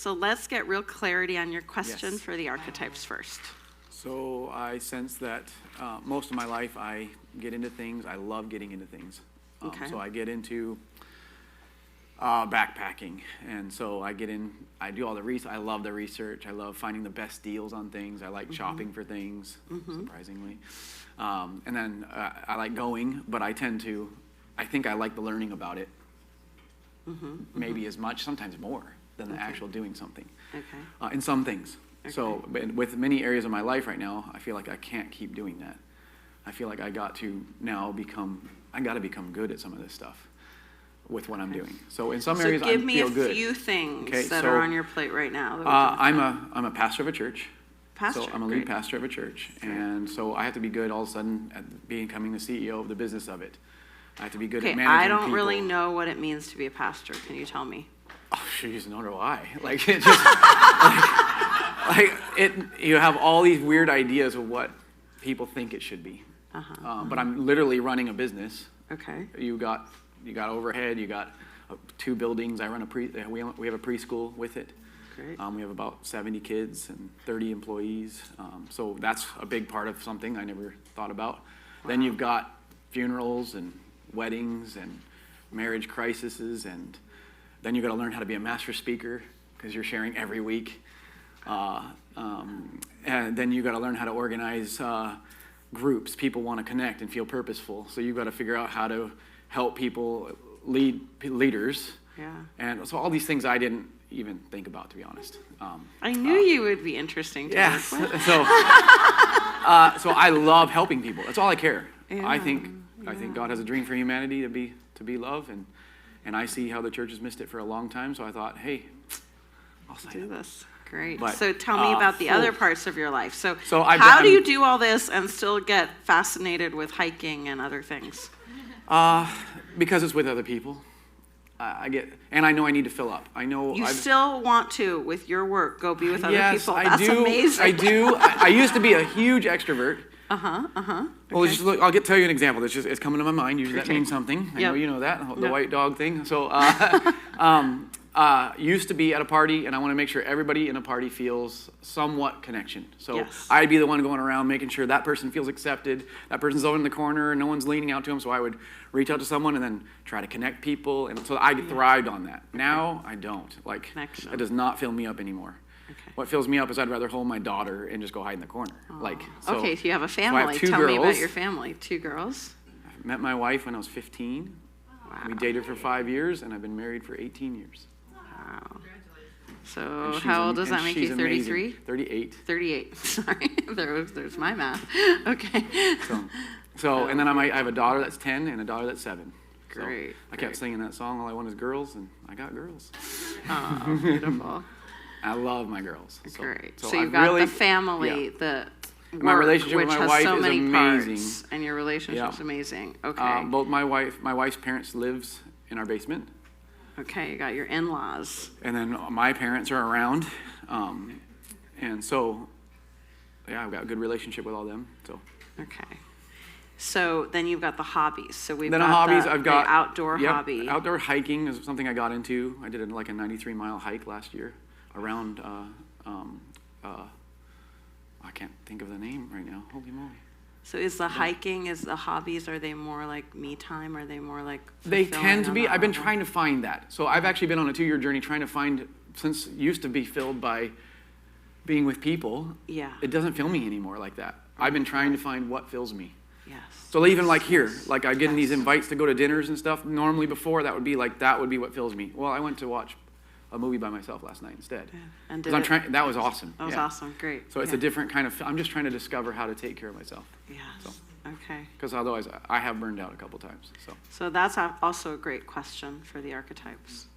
So let's get real clarity on your question Yes. for the archetypes first. So I sense that most of my life I get into things. I love getting into things. Okay. So I get into backpacking, and so I do all the research. I love the research. I love finding the best deals on things. I like shopping for things, surprisingly. And then I like going, but I think I like the learning about it maybe as much, sometimes more, than the actual doing something. Okay. In some things. Okay. So with many areas of my life right now, I feel like I can't keep doing that. I feel like I got to become good at some of this stuff with what I'm doing. So in some areas, I feel good. So give me a few things that are on your plate right now. I'm a pastor of a church. Pastor, So I'm a lead pastor of a church. And so I have to be good all of a sudden at becoming the CEO of the business of it. I have to be good at managing I don't people. really know what it means to be a pastor. Can you tell me? Oh, jeez, nor do I. Like, it just, you have all these weird ideas of what people think it should be. But I'm literally running a business. Okay. You got overhead. You got 2 buildings. I run we have a preschool with it. Great. We have about 70 kids and 30 employees. So that's a big part of something I never thought about. Wow. Then you've got funerals and weddings and marriage crises, and then you got to learn how to be a master speaker because you're sharing every week. And then you got to learn how to organize groups. People want to connect and feel purposeful. So you've got to figure out how to help people lead leaders. Yeah. And so all these things I didn't even think about, to be honest. I knew you would be interesting to Yes. work with. So I love helping people. That's all I care. Yeah. I think God has a dream for humanity to be love, and I see how the church has missed it for a long time. So I thought, hey, I'll Do this. Great. But, so tell me about the other parts of your life. So how do you do all this and still get fascinated with hiking and other things? Because it's with other people. And I know I need to fill up. I know You still want to, with your work, go be with other people. Yes, That's amazing. I do. I used to be a huge extrovert. Well, Okay. I'll tell you an example. It's coming to my mind. Usually that means something. I know you know that, the white dog thing. So, used to be at a party, and I want to make sure everybody in a party feels somewhat connection. So Yes. I'd be the one going around making sure that person feels accepted. That person's over in the corner, and no one's leaning out to them. So I would reach out to someone and then try to connect people. And so I thrived on that. Now I don't. Like, Connection. it does not fill me up anymore. Okay. What fills me up is I'd rather hold my daughter and just go hide in the corner. So Okay, so you have a so I have family. 2 Tell me about girls. your family. 2 girls. I met my wife when I was 15. Wow. We dated for 5 years, and I've been married for 18 years. Wow. So And she's how old does that make you? she's amazing. 33? 38. 38. Sorry, there's my math. Okay. So and then I have a daughter that's 10 and a daughter that's 7. So Great, I kept great. singing that song, All I Want Is Girls, and I got girls. Oh, beautiful. I love my girls. So, Great. So I you've got really- the family, yeah. the My work, relationship which with my has wife so is many amazing. parts, and your relationship's Yeah. amazing. Okay. Both my wife's parents lives in our basement, Okay, you got your in-laws. and then my parents are around, and so I've got a good relationship with all them. So Okay. So then you've got the hobbies. So we've then got hobbies, the, I've got the outdoor yep, hobby. Outdoor hiking is something I got into. I did like a 93-mile hike last year around. I can't think of the name right now. Holy moly! So is the hiking, is the hobbies, are they more like me time? Are they more like They fulfilling tend to on be. that I've been level? trying to find that. So I've actually been on a 2-year journey trying to find, since it used to be filled by being with people. Yeah. It doesn't fill me anymore like that. I've been trying to find what fills me. Yes. So even like here, like I get these invites to go to dinners and stuff. Normally before that would be what fills me. Well, I went to watch a movie by myself last night instead. And 'Cause that was awesome. That was awesome. Great. So it's a different kind of. I'm just trying to discover how to take care of myself. Yes. So. Okay. Because otherwise, I have burned out a couple times. So that's also a great question for the archetypes.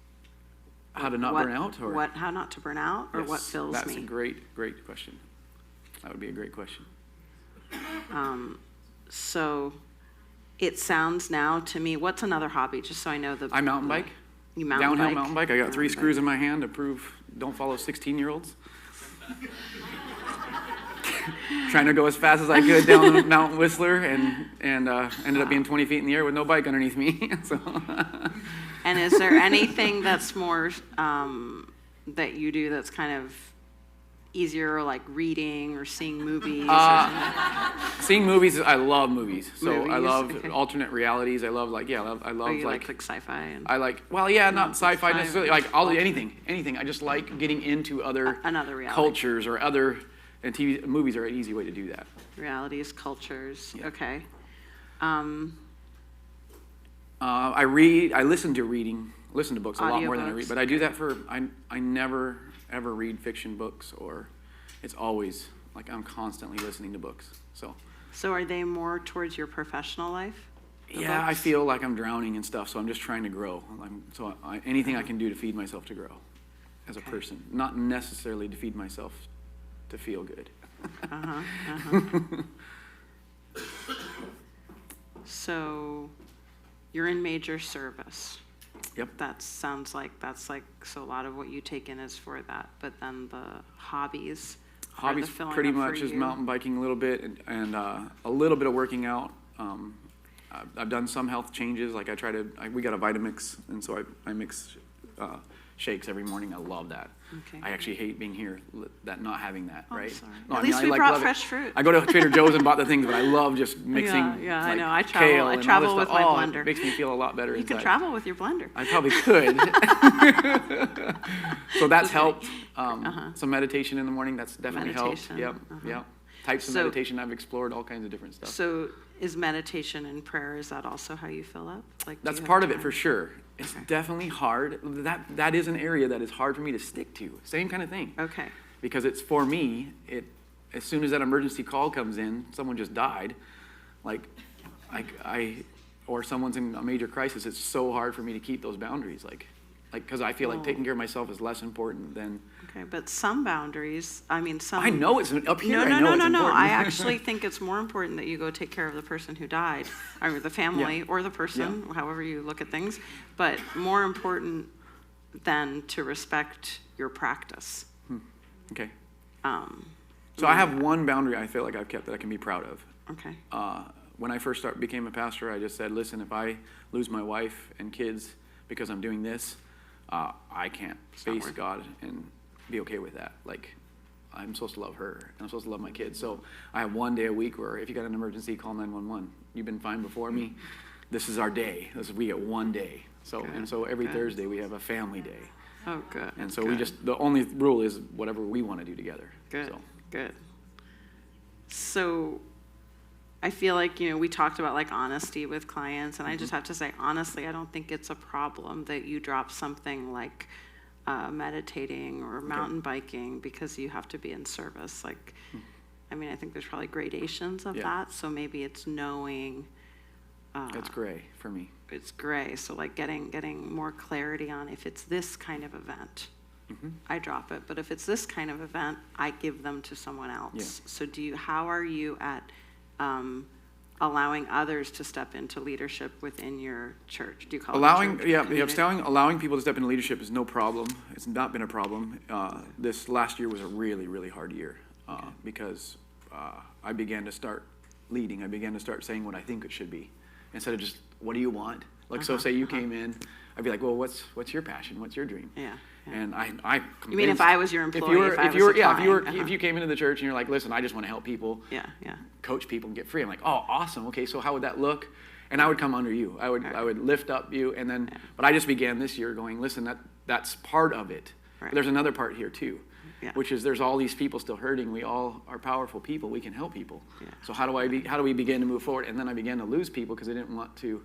How to not burn out, or how not to burn out, or what Yes, fills that's me. a great question. That would be a great question. So it sounds now to me. What's another hobby? Just so I know the. I mountain bike. You mountain Downhill bike. mountain bike. I got 3 Mountain screws in my hand to prove don't follow 16-year-olds. Trying to go as fast as I could down the Mount Whistler, and ended up being 20 feet in the air with no bike underneath me. So. And is there anything that's more that you do that's kind of easier, like reading or seeing movies? Seeing movies, I love movies. So Movies, I love okay. alternate realities. I love I love Oh, you like like sci-fi? And I like, well, yeah, not sci-fi sci-fi, necessarily, like anything. I just like getting into other another reality. cultures or other, and movies are an easy way to do that. Realities, cultures, Yeah. okay. I listen to books a lot more than I read, Audiobooks, but I do that I never ever read fiction books, or it's always, like, I'm constantly listening to books, so. So are they more towards your professional life? Yeah, I feel like I'm drowning in stuff, so I'm just trying to grow. Anything I can do to feed myself to grow as a person, not necessarily to feed myself to feel good. So you're in major service. Yep. That sounds like so a lot of what you take in is for that, but then the hobbies. Hobbies pretty much is mountain biking a little bit, and a little bit of working out. I've done some health changes, like we got a Vitamix, and so I mix shakes every morning. I love that. Okay. I actually hate being here, not having that, right? Sorry. No, At least we brought fresh fruit. I go to Trader Joe's and bought the things, but I love just mixing. Yeah, like, I know. I kale and travel all this with stuff. my Oh, blender. It makes me feel a lot better You inside. could travel with your blender. I probably could. So that's helped. Some meditation in the morning, that's definitely Meditation, helped. Yep. Types of meditation, I've explored all kinds of different stuff. So is meditation and prayer, is that also how you fill up? Like, That's part of it for sure. It's definitely hard. That is an area that is hard for me to stick to. Same kind of thing. Okay. Because it's, for me, as soon as that emergency call comes in, someone just died, or someone's in a major crisis, it's so hard for me to keep those boundaries, because I feel like taking care of myself is less important than. Okay, but some boundaries, I know it's up here. No. Important. I actually think it's more important that you go take care of the person who died, or the family, or the person, however you look at things, but more important than to respect your practice. Okay. So I have one boundary I feel like I've kept that I can be proud of. Okay. When I first became a pastor, I just said, listen, if I lose my wife and kids because I'm doing this, I can't face God and be okay with that. I'm supposed to love her, and I'm supposed to love my kids. So I have one day a week where if you got an emergency, call 911. You've been fine before me. This is our day. We get one day. So every Thursday we have a family day. Oh, good. And so the only rule is whatever we want to do together. Good. Good. So I feel like, we talked about honesty with clients, and I just have to say, honestly, I don't think it's a problem that you drop something like meditating or mountain biking because you have to be in service. I think there's probably gradations of that, so maybe it's knowing. That's gray for me. It's gray, so getting more clarity on if it's this kind of event, I drop it. But if it's this kind of event, I give them to someone else. Yeah. So how are you at allowing others to step into leadership within your church? Do you call it church? Allowing people to step into leadership is no problem. It's not been a problem. This last year was a really, really hard year because I began to start leading. I began to start saying what I think it should be instead of just, what do you want? So say you came in, I'd be like, well, what's your passion? What's your dream? Yeah. And I You mean if I was your employee? If you came into the church and you're like, listen, I just want to help people, coach people and get free. I'm like, oh, awesome. Okay, so how would that look? And I would come under you. I would lift up you, and then. Yeah. But I just began this year going, listen, that's part of it. Right. But there's another part here too, which is there's all these people still hurting. We all are powerful people. We can help people. Yeah. So how do we begin to move forward? And then I began to lose people because they didn't want to.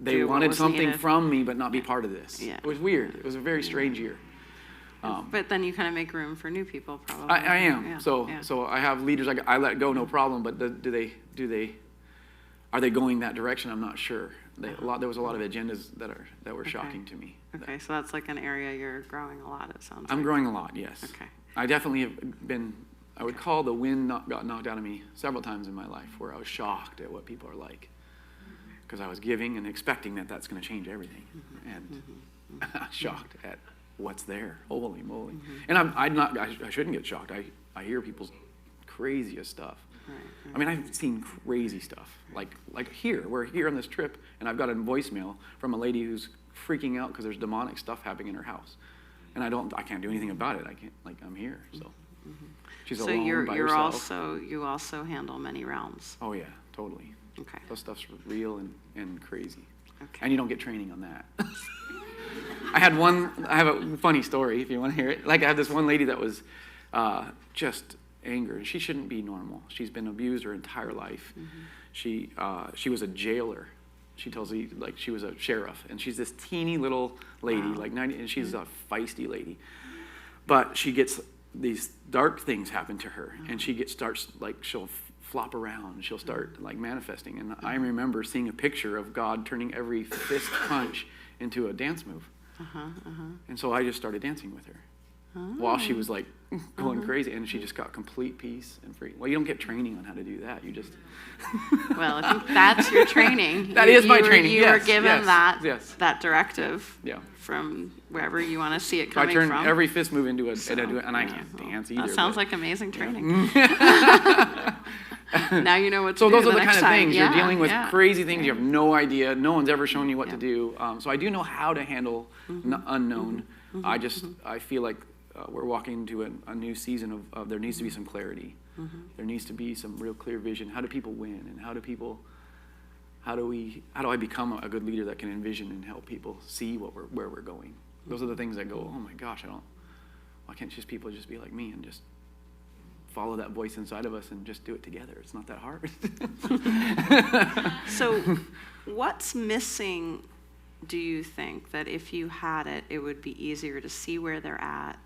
They wanted something from me, but not be part of this. Yeah. It was weird. It was a very strange year. But then you kind of make room for new people, probably. I am. Yeah. So I have leaders. I let go, no problem. But are they going that direction? I'm not sure. There was a lot of agendas that were shocking to me. Okay, so that's an area you're growing a lot. It sounds. I'm growing a lot. Yes. Okay. I definitely have been. I would call the wind got knocked out of me several times in my life, where I was shocked at what people are like. Because I was giving and expecting that's going to change everything, and shocked at what's there. Holy moly! And I shouldn't get shocked. I hear people's craziest stuff. Right. I mean, I've seen crazy stuff. Like we're here on this trip, and I've got a voicemail from a lady who's freaking out because there's demonic stuff happening in her house. and I can't do anything about it. I can't, like, I'm here, so. She's So alone by herself. you also handle many realms. Oh yeah, totally. Okay. Those stuff's real and crazy. Okay. And you don't get training on that. I have a funny story if you want to hear it. Like, I have this one lady that was just angered. She shouldn't be normal. She's been abused her entire life. She was a jailer. She tells me, like, she was a sheriff, and she's this teeny little lady, like 90, and she's a feisty lady. But she gets these dark things happen to her, and starts, like, she'll flop around, she'll start, like, manifesting. And I remember seeing a picture of God turning every fist punch into a dance move. And so I just started dancing with her while she was, like, going crazy, and she just got complete peace and free. Well, you don't get training on how to do that. You just Well, I think that's your training. That is my training. You Yes, were given yes. that directive Yeah. from wherever you want to see it So I coming turn from. every fist move into and I yeah, can't well, dance either. That sounds but- like amazing training. Now you know what to So do those are the the next kind of time. things. Yeah, You're dealing with yeah. crazy things. You have no idea. No one's ever shown you what to Yeah. do. So I do know how to handle unknown. I feel like we're walking into a new season of there needs to be some clarity. There needs to be some real clear vision. How do people win? And how do I become a good leader that can envision and help people see where we're going? Those are the things that go, oh my gosh, why can't people just be like me and just follow that voice inside of us and just do it together? It's not that hard. So what's missing, do you think, that if you had it, it would be easier to see where they're at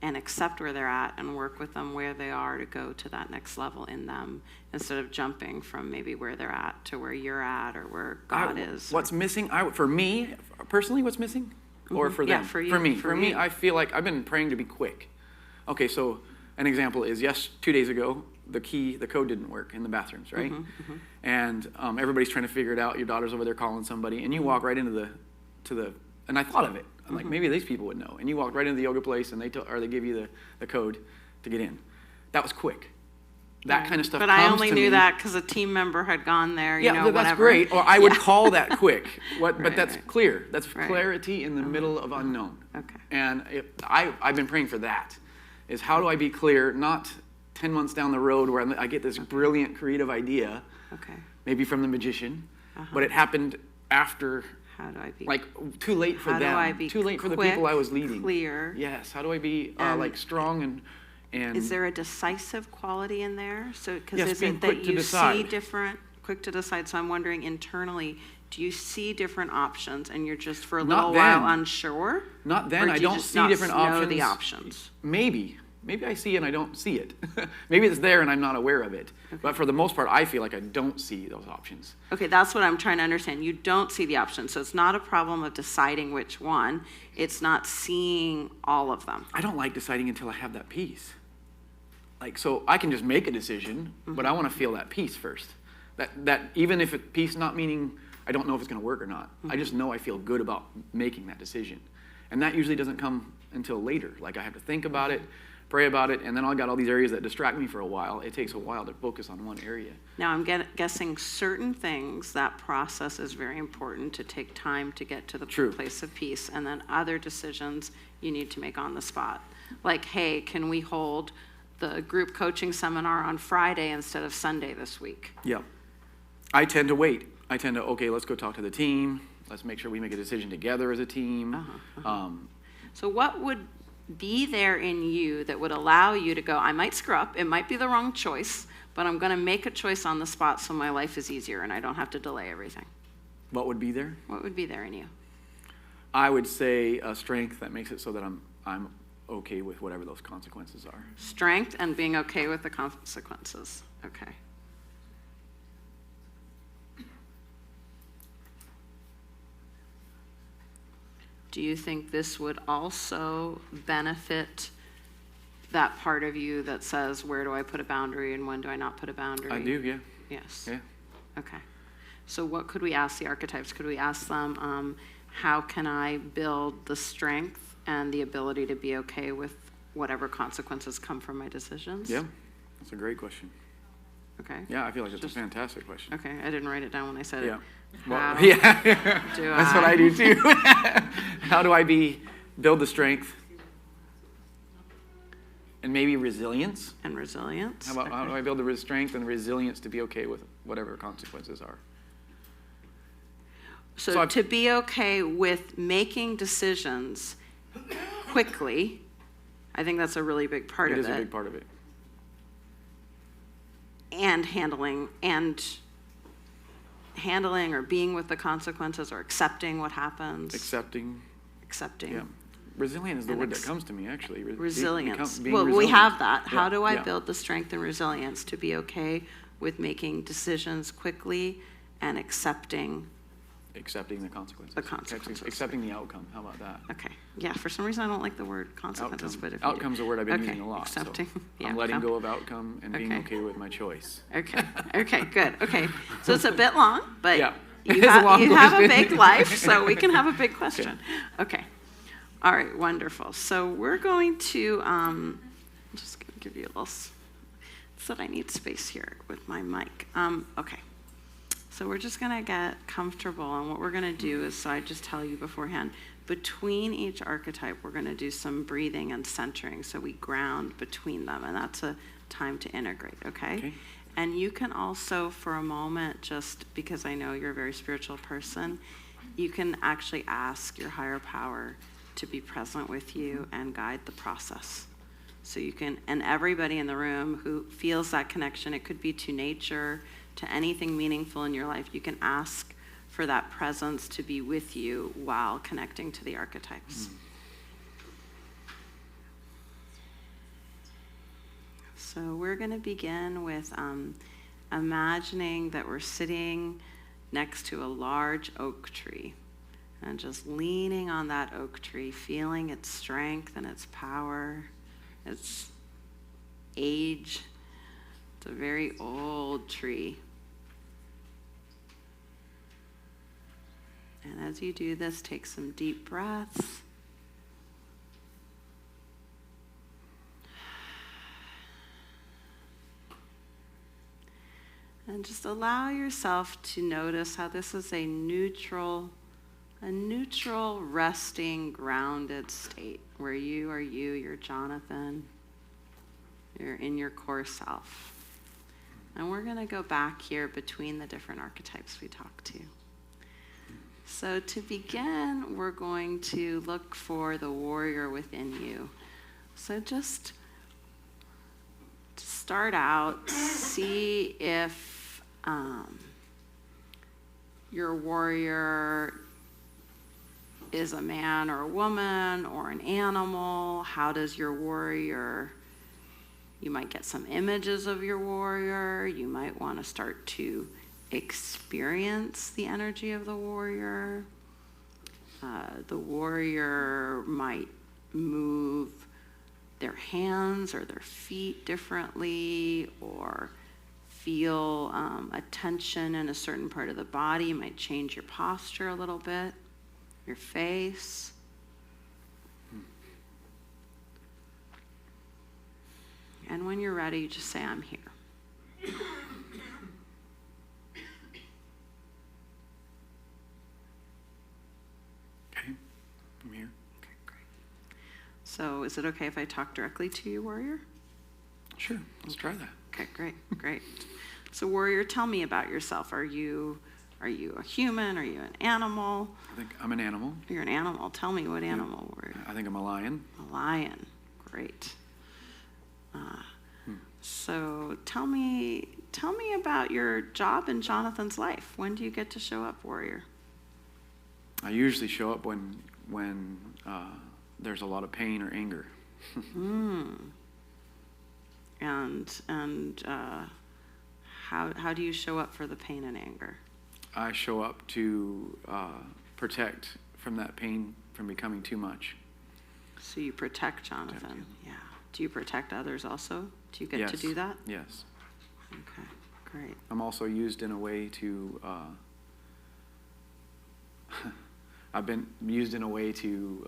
and accept where they're at and work with them where they are to go to that next level in them, instead of jumping from maybe where they're at to where you're at or where God is? What's missing, for me, personally, what's missing? Or for them? Yeah, for you. For me, I feel like I've been praying to be quick. Okay, so an example is, 2 days ago, the code didn't work in the bathrooms, right? And everybody's trying to figure it out. Your daughter's over there calling somebody, and you walk right into the and I thought of it. I'm like, maybe these people would know. And you walk right into the yoga place, and they give you the code to get in. That was quick. That kind of stuff. But comes I only to knew me. that because a team member had gone there. You know, that's whatever. great. Or I would call that quick. But that's right. clear. That's Right. clarity in the middle of unknown. Okay. And I've been praying for that. Is how do I be clear? Not 10 months down the road where I get this brilliant creative idea, Okay. maybe from the magician, but it happened after, How do I be like, too late for How do them. I be Too late for the quick, people I was leading. clear? Yes. How do I be like strong and Is there a decisive quality in there? So, because Yes, is being it quick that to you see decide. quick to decide? So I'm wondering internally, do you see different options and you're just for a Not little while then. unsure? Not then. Or I do you don't just see not different know options. the options? Maybe I see it and I don't see it. Maybe it's there and I'm not aware of it. But for the most part, I feel like I don't see those options. Okay, that's what I'm trying to understand. You don't see the options, so it's not a problem of deciding which one. It's not seeing all of them. I don't like deciding until I have that peace. Like, so I can just make a decision, but I want to feel that peace first. That even if peace not meaning I don't know if it's going to work or not. I just know I feel good about making that decision. And that usually doesn't come until later. Like, I have to think about it, pray about it, and then I got all these areas that distract me for a while. It takes a while to focus on one area. Now, I'm guessing certain things, that process is very important to take time to get to the True. place of peace, and then other decisions you need to make on the spot. Like, hey, can we hold the group coaching seminar on Friday instead of Sunday this week? Yeah. I tend to wait. Okay, let's go talk to the team. Let's make sure we make a decision together as a team. So what would be there in you that would allow you to go, I might screw up, it might be the wrong choice, but I'm going to make a choice on the spot so my life is easier and I don't have to delay everything? What would be there? What would be there in you? I would say a strength that makes it so that I'm okay with whatever those consequences are. Strength and being okay with the consequences. Okay. Do you think this would also benefit that part of you that says, where do I put a boundary and when do I not put a boundary? I do, yeah. Yes. Yeah. Okay. So what could we ask the archetypes? Could we ask them, how can I build the strength and the ability to be okay with whatever consequences come from my decisions? Yeah, that's a great question. Okay. Yeah, I feel like it's a fantastic question. Okay, I didn't write it down when I said Yeah. it. Well, How yeah. do That's what I do too. How do I build the strength And maybe resilience. And resilience. How do I build the strength and resilience to be okay with whatever consequences are? So to be okay with making decisions quickly, I think that's a really big part of it. It is a big part of it. And handling or being with the consequences or accepting what happens. Accepting. Yeah. Resilient is the word that comes to me, actually. Resilience. Being Well, resilient. we have that. Yeah, How do I yeah. build the strength and resilience to be okay with making decisions quickly and accepting the consequences. the consequences. Accepting the outcome. How about that? Okay. Yeah, for some reason I don't like the word consequences, but if Outcome's a word I've been okay. using a lot. Accepting. So Yeah, I'm letting go of outcome and being Okay. okay with my choice. Okay. Okay, good. Okay. So it's a bit long, but Yeah. you, It's a long you have a question. big life, so we can have a big question. Okay. All right, wonderful. So we're going to, I'm just going to give you a little, it's that I need space here with my mic. Okay. So we're just going to get comfortable, and what we're going to do is, so I just tell you beforehand, between each archetype, we're going to do some breathing and centering, so we ground between them, and that's a time to integrate, okay? And you can also, for a moment, just because I know you're a very spiritual person, you can actually ask your higher power to be present with you and guide the process. So you can, and everybody in the room who feels that connection, it could be to nature, to anything meaningful in your life, you can ask for that presence to be with you while connecting to the archetypes. So we're going to begin with imagining that we're sitting next to a large oak tree and just leaning on that oak tree, feeling its strength and its power, its age. It's a very old tree. And as you do this, take some deep breaths. And just allow yourself to notice how this is a neutral, resting, grounded state where you are you, you're Jonathan, you're in your core self. And we're going to go back here between the different archetypes we talked to. So to begin, we're going to look for the warrior within you. So just to start out, see if your warrior is a man or a woman or an animal. How does your warrior, you might get some images of your warrior. You might want to start to experience the energy of the warrior. The warrior might move their hands or their feet differently, or feel a tension in a certain part of the body. You might change your posture a little bit, your face. And when you're ready, just say, I'm here. Okay, I'm here. Okay, great. So is it okay if I talk directly to you, warrior? Sure, let's try that. Okay, great. So warrior, tell me about yourself. Are you a human? Are you an animal? I think I'm an animal. You're an animal. Tell me what animal warrior. I think I'm a lion. A lion. Great. So tell me about your job in Jonathan's life. When do you get to show up, warrior? I usually show up when there's a lot of pain or anger. And how do you show up for the pain and anger? I show up to protect from that pain from becoming too much. So you protect Jonathan. Yeah. Do you protect others also? Do you get to do that? Yes. Okay, great. I'm also used in a way to, I've been used in a way to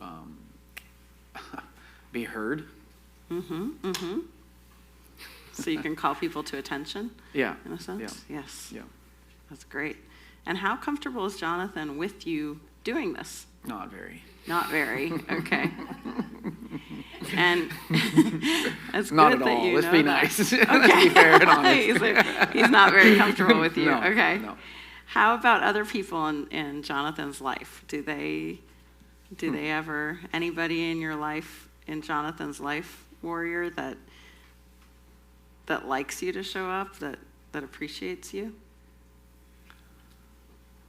be heard. So you can call people to attention? Yeah. In a sense? Yeah. Yes. Yeah. That's great. And how comfortable is Jonathan with you doing this? Not very. Not very. Okay. And it's Not good at that all. you Let's know be that. nice. Okay. Let's be fair and honest. He's not very comfortable with you. No, Okay. no. How about other people in Jonathan's life? Do they ever, anybody in your life, in Jonathan's life, warrior, that likes you to show up, that appreciates you?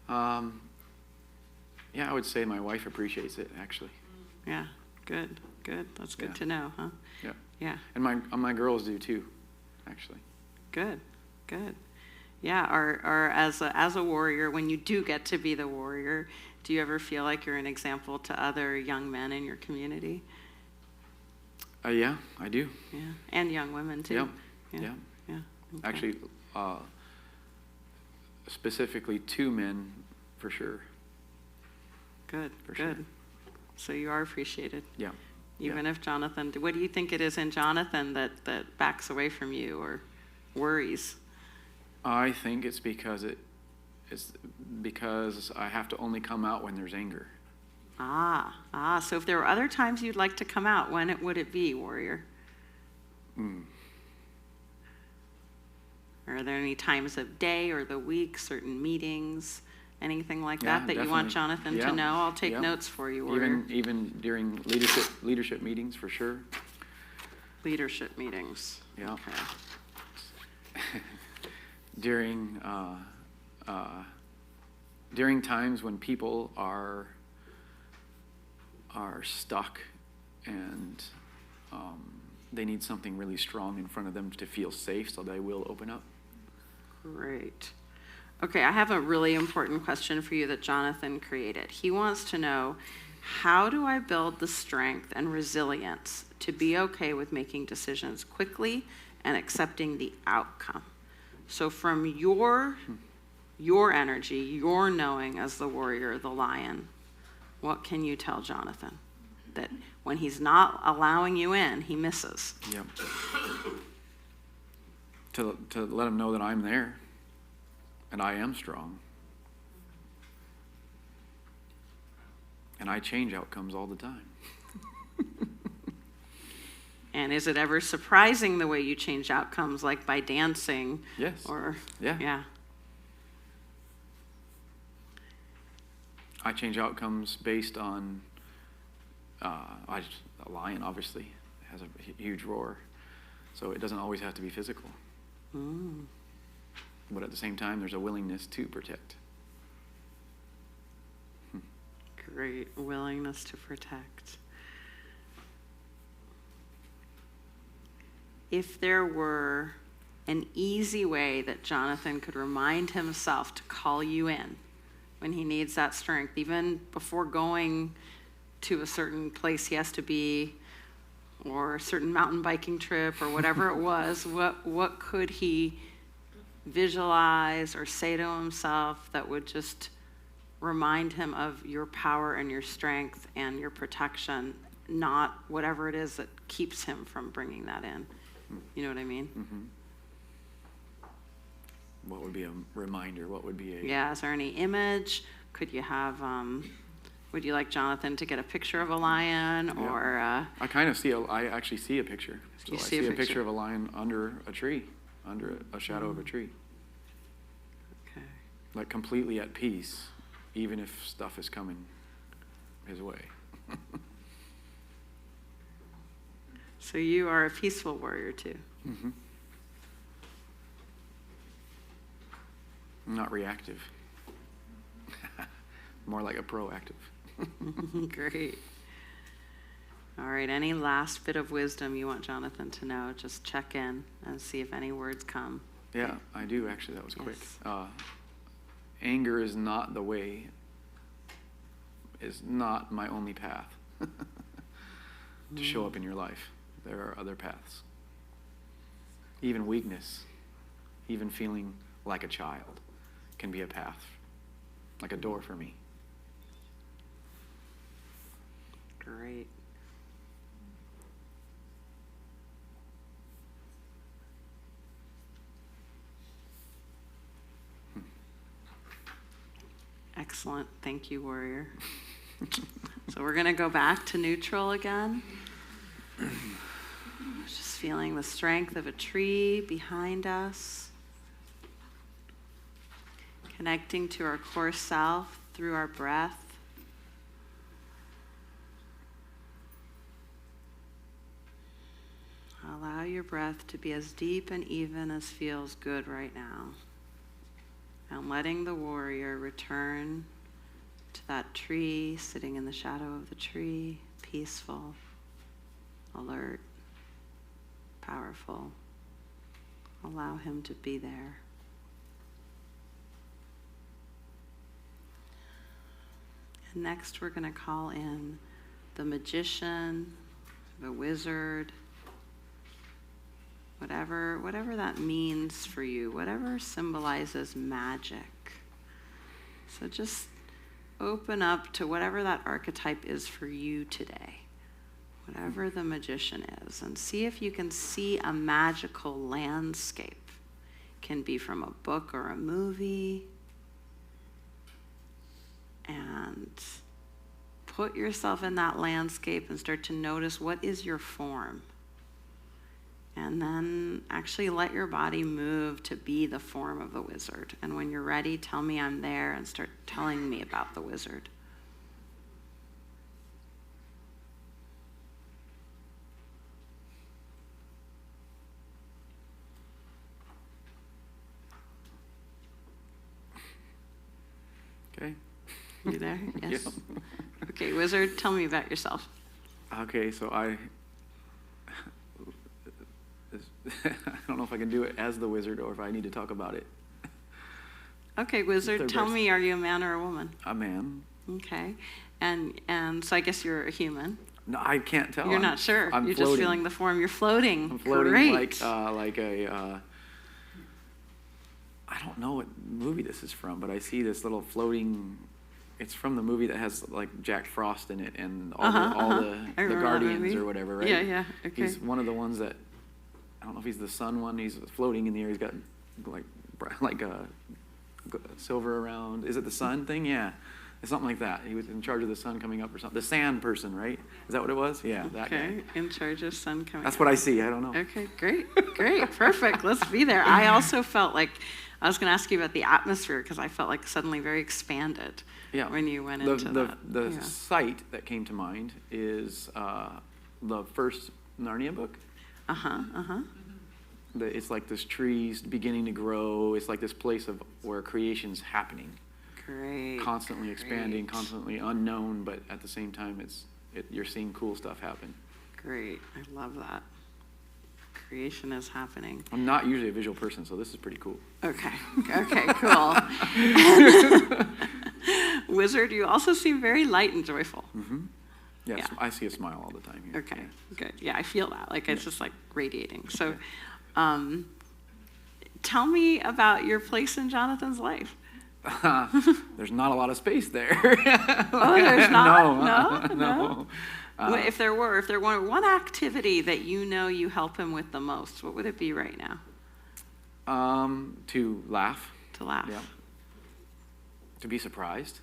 Yeah, I would say my wife appreciates it, actually. Yeah, good. That's good Yeah. to know, huh? Yeah. Yeah, And my girls do too, actually. good. Yeah, or as a warrior, when you do get to be the warrior, do you ever feel like you're an example to other young men in your community? Yeah, I do. Yeah, and young women too. Yep. Yeah. Yeah. Okay. Actually, specifically 2 men, for sure. Good. For sure. So you are appreciated. Yeah. Even if Jonathan, what do you think it is in Jonathan that backs away from you or worries? I think it's because I have to only come out when there's anger. So if there were other times you'd like to come out, when would it be, warrior? Are there any times of day or the week, certain meetings, anything like that you want definitely. Jonathan to know? I'll take notes for you, warrior. Even during leadership meetings, for sure. Leadership meetings. Yeah. Okay. During times when people are stuck and they need something really strong in front of them to feel safe, so they will open up. Great. Okay, I have a really important question for you that Jonathan created. He wants to know, how do I build the strength and resilience to be okay with making decisions quickly and accepting the outcome? So from your energy, your knowing as the warrior, the lion, what can you tell Jonathan? That when he's not allowing you in, he misses. Yep. To let him know that I'm there and I am strong. And I change outcomes all the time. And is it ever surprising the way you change outcomes, like by dancing? Yes. Or Yeah. I change outcomes based on a lion obviously has a huge roar, so it doesn't always have to be physical. But at the same time, there's a willingness to protect. Great willingness to protect. If there were an easy way that Jonathan could remind himself to call you in when he needs that strength, even before going to a certain place he has to be, or a certain mountain biking trip, or whatever it was, what could he visualize or say to himself that would just remind him of your power and your strength and your protection, not whatever it is that keeps him from bringing that in? You know what I mean? Mm-hmm. What would be a reminder? What would be a... Yeah, is there any image? Could you have, would you like Jonathan to get a picture of a lion, or... I actually see a picture. So I see a picture of a lion under a tree, under a shadow of a tree. Okay. Like completely at peace, even if stuff is coming his way. So you are a peaceful warrior too. Mm-hmm. Not reactive. More like a proactive. Great. All right, any last bit of wisdom you want Jonathan to know? Just check in and see if any words come. Yeah, I do actually. That was quick. Yes. Anger is not the way, is not my only path to show up in your life. There are other paths. Even weakness, even feeling like a child can be a path, like a door for me. Great. Excellent. Thank you, warrior. So we're going to go back to neutral again. Just feeling the strength of a tree behind us. Connecting to our core self through our breath. Allow your breath to be as deep and even as feels good right now. And letting the warrior return to that tree, sitting in the shadow of the tree, peaceful, alert, powerful. Allow him to be there. And next we're going to call in the magician, the wizard, whatever that means for you, whatever symbolizes magic. So just open up to whatever that archetype is for you today, whatever the magician is, and see if you can see a magical landscape. It can be from a book or a movie. And put yourself in that landscape and start to notice what is your form. And then actually let your body move to be the form of the wizard. And when you're ready, tell me I'm there and start telling me about the wizard. Okay. You there? Yes. Yeah. Okay, wizard, tell me about yourself. Okay, so I don't know if I can do it as the wizard or if I need to talk about it. Okay, wizard, tell me, are you a man or a woman? A man. Okay. And so I guess you're a human. No, I can't tell. You're not sure. I'm You're floating. just feeling the form. You're floating. I'm floating Great. like a I don't know what movie this is from, but I see this little floating. It's from the movie that has like Jack Frost in it and all the Guardians or whatever, right? Yeah. Okay. He's one of the ones that I don't know if he's the sun one. He's floating in the air. He's got like a silver around. Is it the sun thing? Yeah. It's something like that. He was in charge of the sun coming up or something. The sand person, right? Is that what it was? Yeah, that guy. Okay, in charge of sun coming That's up. what I see. I don't know. Okay, great, perfect. Let's be there. I also felt like, I was going to ask you about the atmosphere because I felt like suddenly very expanded when you went into that. The site that came to mind is the first Narnia book. It's like this tree's beginning to grow. It's like this place where creation's happening. Great. Constantly expanding, constantly unknown, but at the same time, you're seeing cool stuff happen. Great. I love that. Creation is happening. I'm not usually a visual person, so this is pretty cool. Okay, cool. Wizard, you also seem very light and joyful. Mm-hmm. Yes, Yeah. I see a smile all the time here. Okay, Yeah. good. Yeah, I feel that. Like it's just like radiating. So, tell me about your place in Jonathan's life. There's not a lot of space there. Oh, there's not? No. If there were one activity that you help him with the most, what would it be right now? To laugh. To laugh. Yeah. To be surprised.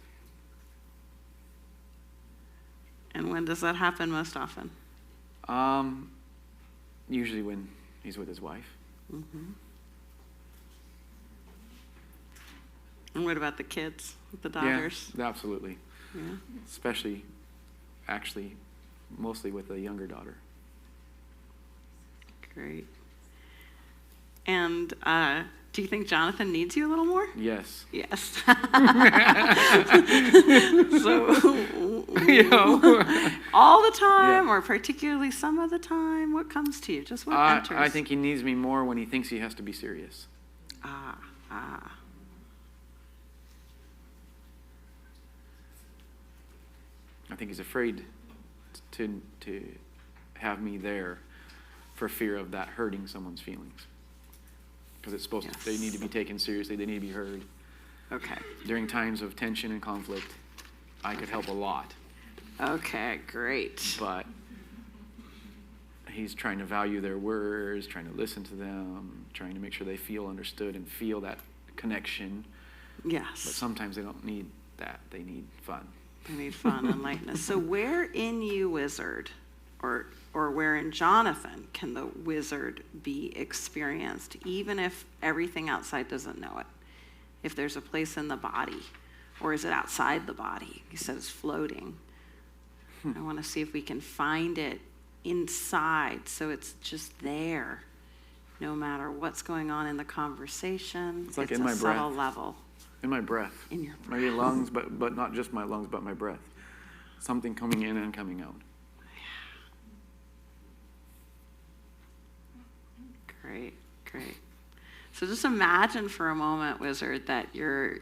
And when does that happen most often? Usually when he's with his wife. Mm-hmm. And what about the kids, the daughters? Yeah, absolutely. Yeah. Especially, actually, mostly with the younger daughter. Great. And do you think Jonathan needs you a little more? Yes. Yes. All the time, or particularly some of the time? What comes to you? Just what enters? I think he needs me more when he thinks he has to be serious. I think he's afraid to have me there for fear of that hurting someone's feelings. Because it's supposed to, they need to be taken seriously, they need to be heard. Okay. During times of tension and conflict, I could help a lot. Okay, great. But he's trying to value their words, trying to listen to them, trying to make sure they feel understood and feel that connection. Yes. But sometimes they don't need that, they need fun. They need fun and lightness. So where in you, Wizard, or or where in Jonathan can the wizard be experienced, even if everything outside doesn't know it? If there's a place in the body, or is it outside the body? He says floating. I want to see if we can find it inside, so it's just there, no matter what's going on in the conversation. It's like it's in my a subtle breath. level. In my breath. In your breath. Maybe lungs, but not just my lungs, but my breath. Something coming in and coming out. Great, great. So just imagine for a moment, wizard, that you're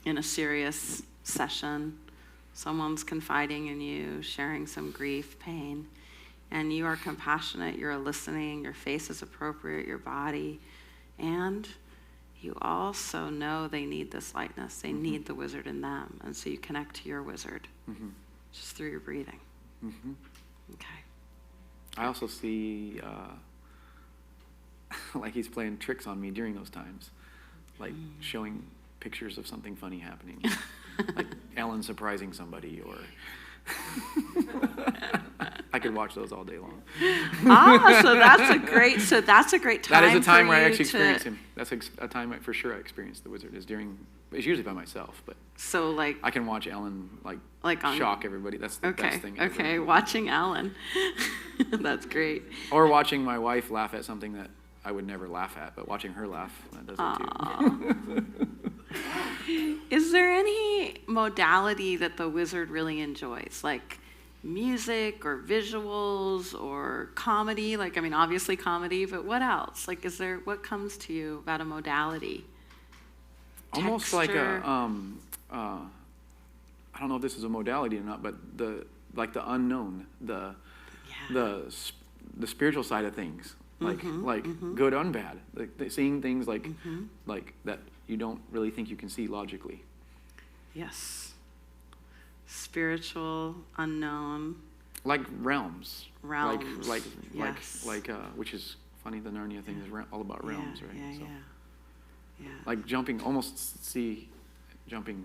in a serious session. Someone's confiding in you, sharing some grief, pain, and you are compassionate, you're listening, your face is appropriate, your body, and you also know they need this lightness. They need the wizard in them, and so you connect to your wizard just through your breathing. Okay. I also see like he's playing tricks on me during those times, like showing pictures of something funny happening, like Ellen surprising somebody, or I could watch those all day long. So that's a great time. That is a time for where I you actually to- experience him. That's a time for sure I experience the wizard. It's usually by myself, but So like I can watch Ellen Like on- shock everybody. That's the okay, best thing ever. okay, watching Ellen. That's great. Or watching my wife laugh at something that I would never laugh at, but watching her laugh, that does it too. Is there any modality that the wizard really enjoys? Like music or visuals or comedy? Like, I mean, obviously comedy, but what else? Like, what comes to you about a modality? Almost like Texture? I don't know if this is a modality or not, but the unknown, the spiritual side of things, like good and bad, like seeing things like that you don't really think you can see logically. Yes. Spiritual, unknown. Like realms. Realms. Like Yes. which is funny. The Narnia thing is all about realms, right? Yeah, So, yeah. like jumping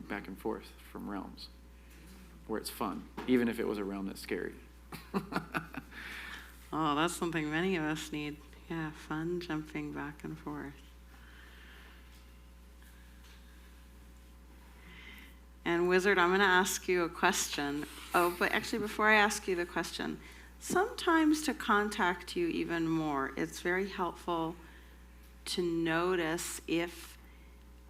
back and forth from realms, where it's fun, even if it was a realm that's scary. Oh, that's something many of us need. Yeah, fun jumping back and forth. And Wizard, I'm going to ask you a question. Oh, but actually before I ask you the question, sometimes to contact you even more, it's very helpful to notice if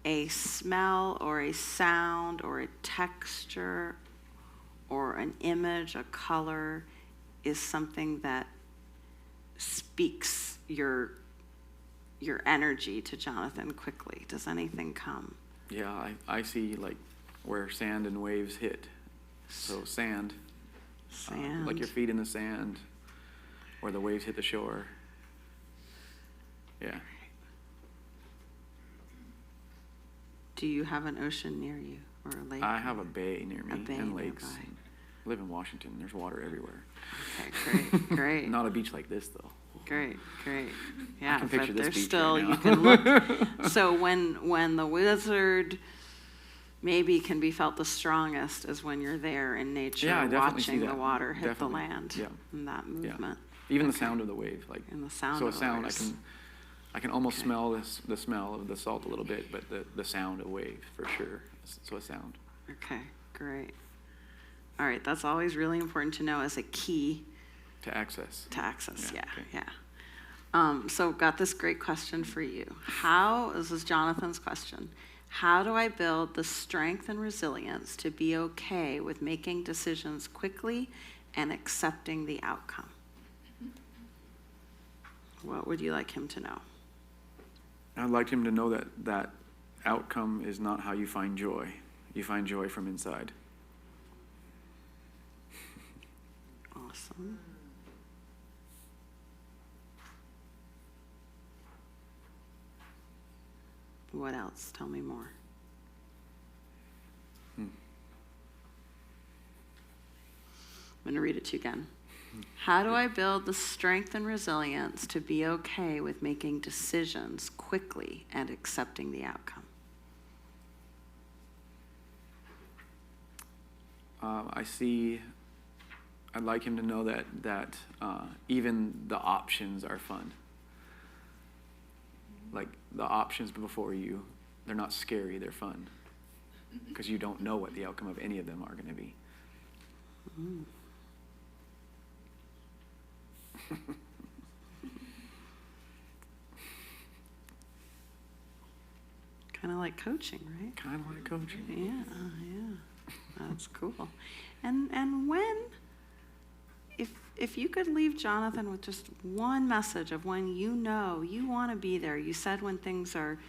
a smell or a sound or a texture or an image, a color, is something that speaks your energy to Jonathan quickly. Does anything come? Yeah, I see like where sand and waves hit. So sand, like your feet in the sand, or the waves hit the shore. Yeah. Do you have an ocean near you or a lake? I have a bay near me bay and lakes. nearby. I live in Washington. There's water everywhere. Okay, great, great. Not a beach like this though. Great. Yeah, can picture but this there's beach still, right now. you can look. So when the wizard maybe can be felt the strongest is when you're there in nature, Yeah, I definitely see watching the that. water hit Definitely. the land, Yeah. and that movement. Even the sound of the wave, like And the sound so of a the sound waves. I can almost smell the smell of the salt a little bit, but the sound of wave for sure. So a sound. Okay, great. All right, that's always really important to know as a key To access. to access. Yeah, Yeah, okay. yeah. So got this great question for you. This is Jonathan's question. How do I build the strength and resilience to be okay with making decisions quickly and accepting the outcome? What would you like him to know? I'd like him to know that outcome is not how you find joy. You find joy from inside. Awesome. What else? Tell me more. I'm going to read it to you again. How do I build the strength and resilience to be okay with making decisions quickly and accepting the outcome? I see I'd like him to know that even the options are fun. Like the options before you, they're not scary, they're fun. Because you don't know what the outcome of any of them are going to be. Mm. Kind of like coaching, right? Kind of like coaching. Yeah. That's cool. And when, if you could leave Jonathan with just one message of when you know you want to be there, you said when things are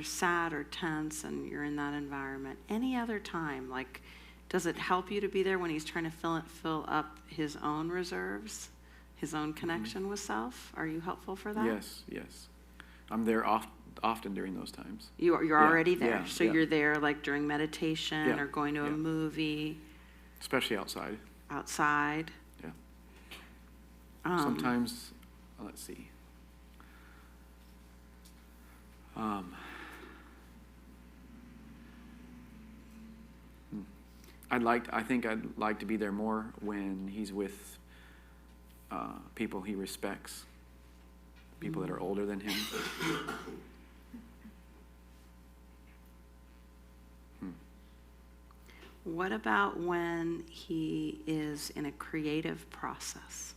sad or tense and you're in that environment, any other time, like, does it help you to be there when he's trying to fill up his own reserves, his own connection with self? Are you helpful for that? Yes. I'm there often during those times. You're already there. Yeah, so yeah. You're there like during meditation or going to a movie. Especially outside. Outside. Yeah. Sometimes, let's see. I think I'd like to be there more when he's with people he respects, people that are older than him. What about when he is in a creative process?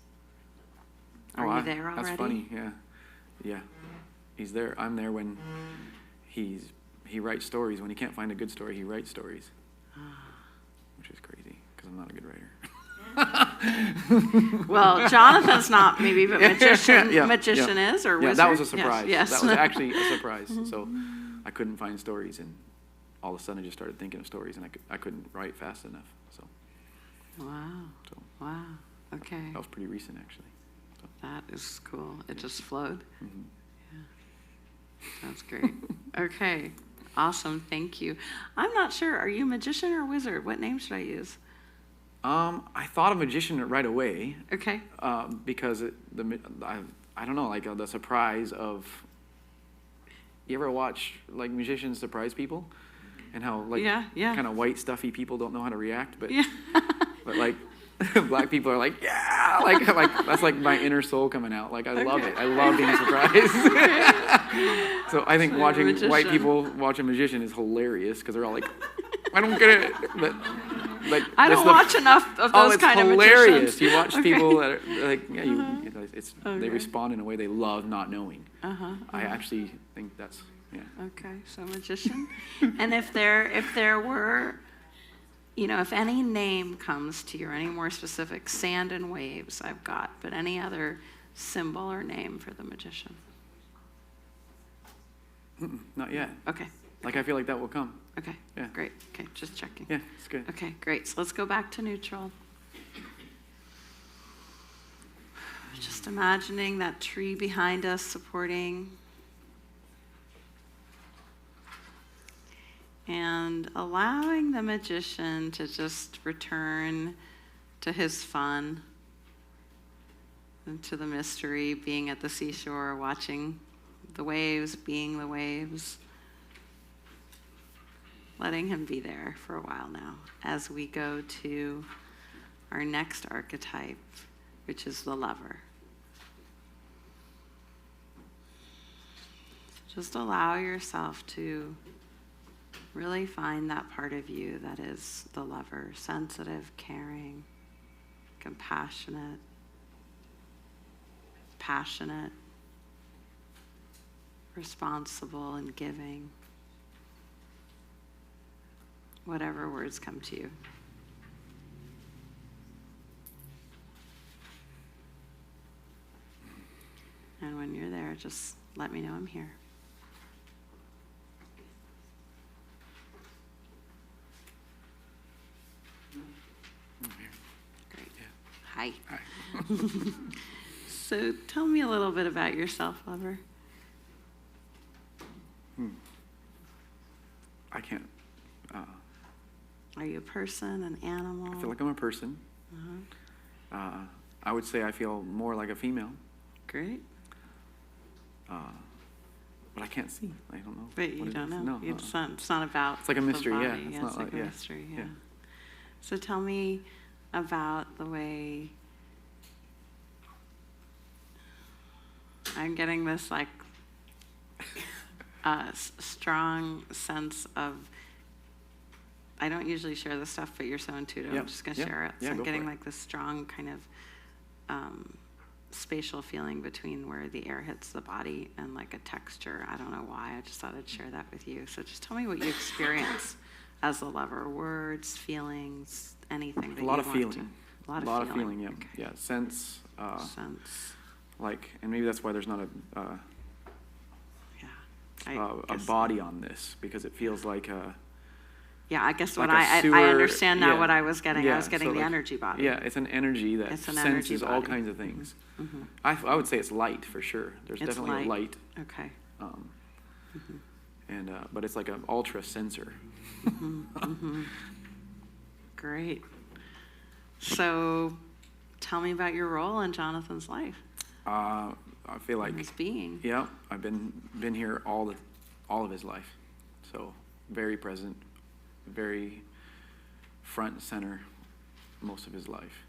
Are you there already? That's funny, yeah. He's there. I'm there when he writes stories. When he can't find a good story, he writes stories, which is crazy because I'm not a good writer. Well, Jonathan's not maybe, but magician is, or wizard? Yeah, that was a surprise. Yes. That was actually a surprise. So I couldn't find stories, and all of a sudden I just started thinking of stories, and I couldn't write fast enough. So. Wow. Okay. That was pretty recent, actually. So. That is cool. It just flowed. Mm-hmm. Yeah. That's great. Okay. Awesome. Thank you. I'm not sure. Are you magician or wizard? What name should I use? I thought of magician right away. Okay. Because I don't know, like the surprise of. You ever watch like musicians surprise people, and how like kind of white stuffy people don't know how to react, but but like black people are like like that's like my inner soul coming out. Like I love it. I love being surprised. So I think watching white people watch a magician is hilarious because they're all like, I don't get it, but. Like, I don't watch enough of those kind of magicians. Oh, it's hilarious. You watch people that are like, they respond in a way they love not knowing. I actually think that's, Okay, so magician. And if there were, if any name comes to you, or any more specific, sand and waves I've got, but any other symbol or name for the magician? Not yet. Okay. Like I feel like that will come. Okay, yeah. Great. Okay, just checking. Yeah, it's good. Okay, great. So let's go back to neutral. Just imagining that tree behind us supporting. And allowing the magician to just return to his fun and to the mystery, being at the seashore, watching the waves, being the waves. Letting him be there for a while now as we go to our next archetype, which is the lover. Just allow yourself to really find that part of you that is the lover, sensitive, caring, compassionate, passionate, responsible, and giving. Whatever words come to you. And when you're there, just let me know I'm here. Great. Hi. So tell me a little bit about yourself, lover. I can't. Are you a person, an animal? I feel like I'm a person. I would say I feel more like a female. Great. But I can't see. I don't know. But you don't know. No. It's not about. It's like a mystery. the yeah. body. It's yeah, not it's like a yeah. mystery. Yeah. So tell me, about the way I'm getting this like strong sense of, I don't usually share this stuff, but you're so intuitive, I'm just going to share it. So I'm getting like this strong kind of spatial feeling between where the air hits the body and like a texture. I don't know why, I just thought I'd share that with you. So just tell me what you experience as a lover. Words, feelings, anything that you want to. A lot of feeling, yeah. Okay. Yeah, sense. Sense. Like, and maybe that's why there's not a body on this, because it feels like a... Yeah, I guess like what I understand now what I was getting. Yeah, I was getting so the like, energy body. Yeah, it's an energy that senses all body. kinds of things. Mm-hmm. I would say it's light for sure. There's It's definitely a light. Okay. And but it's like an ultra sensor. Great. So tell me about your role in Jonathan's life. I feel like His being. Yeah, I've been here all of his life, so very present, very front and center most of his life.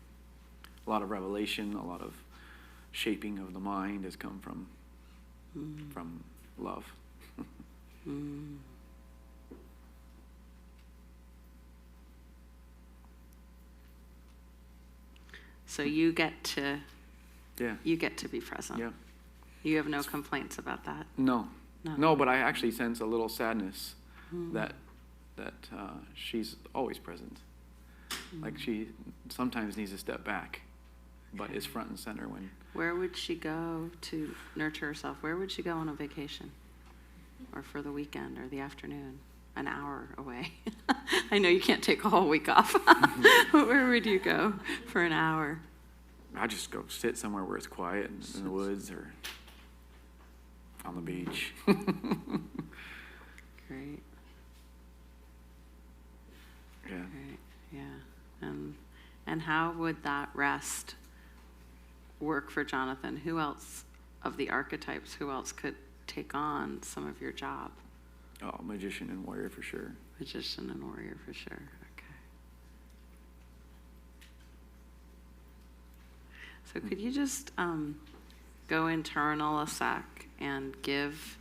A lot of revelation, a lot of shaping of the mind has come from love. So you get to Yeah. be present. Yeah. You have no complaints about that. No, but I actually sense a little sadness that she's always present. Like she sometimes needs to step back, but is front and center when... Where would she go to nurture herself? Where would she go on a vacation? Or for the weekend or the afternoon? An hour away. I know you can't take a whole week off. But where would you go for an hour? I just go sit somewhere where it's quiet in the woods or on the beach. Great. Yeah. Great. Yeah. And how would that rest work for Jonathan? Who else of the archetypes, who else could take on some of your job? Oh, magician and warrior for sure. Magician and warrior for sure. Okay. So could you just go internal a sec and give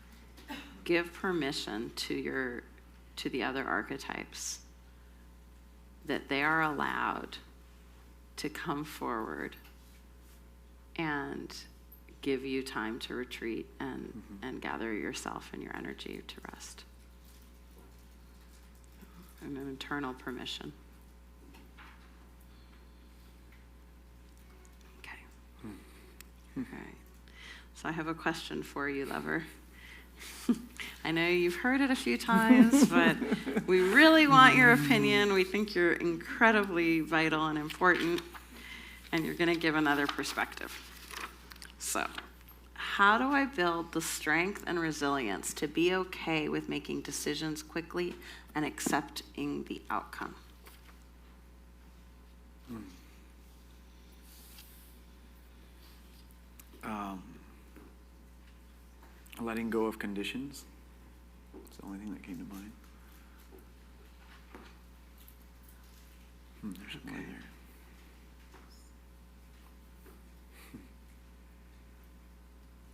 permission to the other archetypes that they are allowed to come forward and give you time to retreat and gather yourself and your energy to rest. An internal permission. Okay. All right. So I have a question for you, lover. I know you've heard it a few times, but we really want your opinion. We think you're incredibly vital and important, and you're going to give another perspective. So, how do I build the strength and resilience to be okay with making decisions quickly and accepting the outcome? Letting go of conditions. It's the only thing that came to mind. There's more there.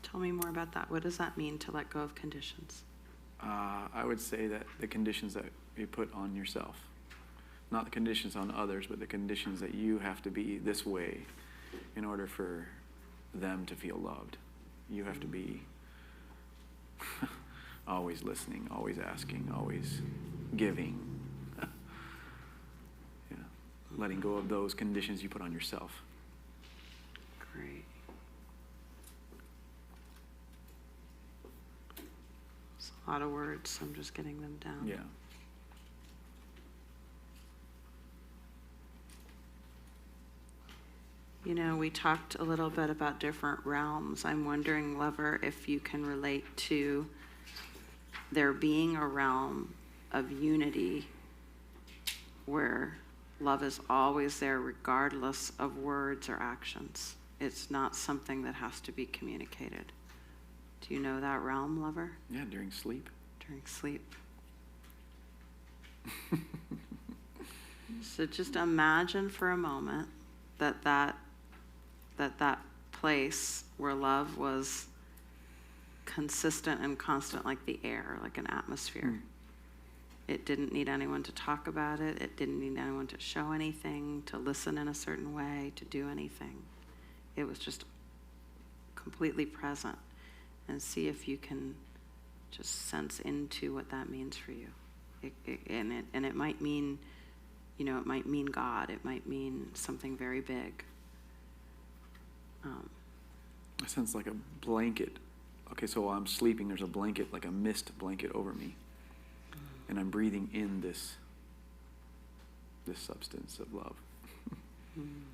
Tell me more about that. What does that mean to let go of conditions? I would say that the conditions that you put on yourself, not the conditions on others, but the conditions that you have to be this way in order for them to feel loved. You have to be always listening, always asking, always giving. Yeah. Letting go of those conditions you put on yourself. Great. It's a lot of words. I'm just getting them down. Yeah. You know, we talked a little bit about different realms. I'm wondering, lover, if you can relate to there being a realm of unity where love is always there regardless of words or actions. It's not something that has to be communicated. Do you know that realm, lover? Yeah, during sleep. During sleep. So just imagine for a moment that place where love was consistent and constant, like the air, like an atmosphere. It didn't need anyone to talk about it. It didn't need anyone to show anything, to listen in a certain way, to do anything. It was just completely present. And see if you can just sense into what that means for you. And it might mean, it might mean God. It might mean something very big. I sense like a blanket. Okay, so while I'm sleeping, there's a blanket, like a mist blanket over me. And I'm breathing in this substance of love. And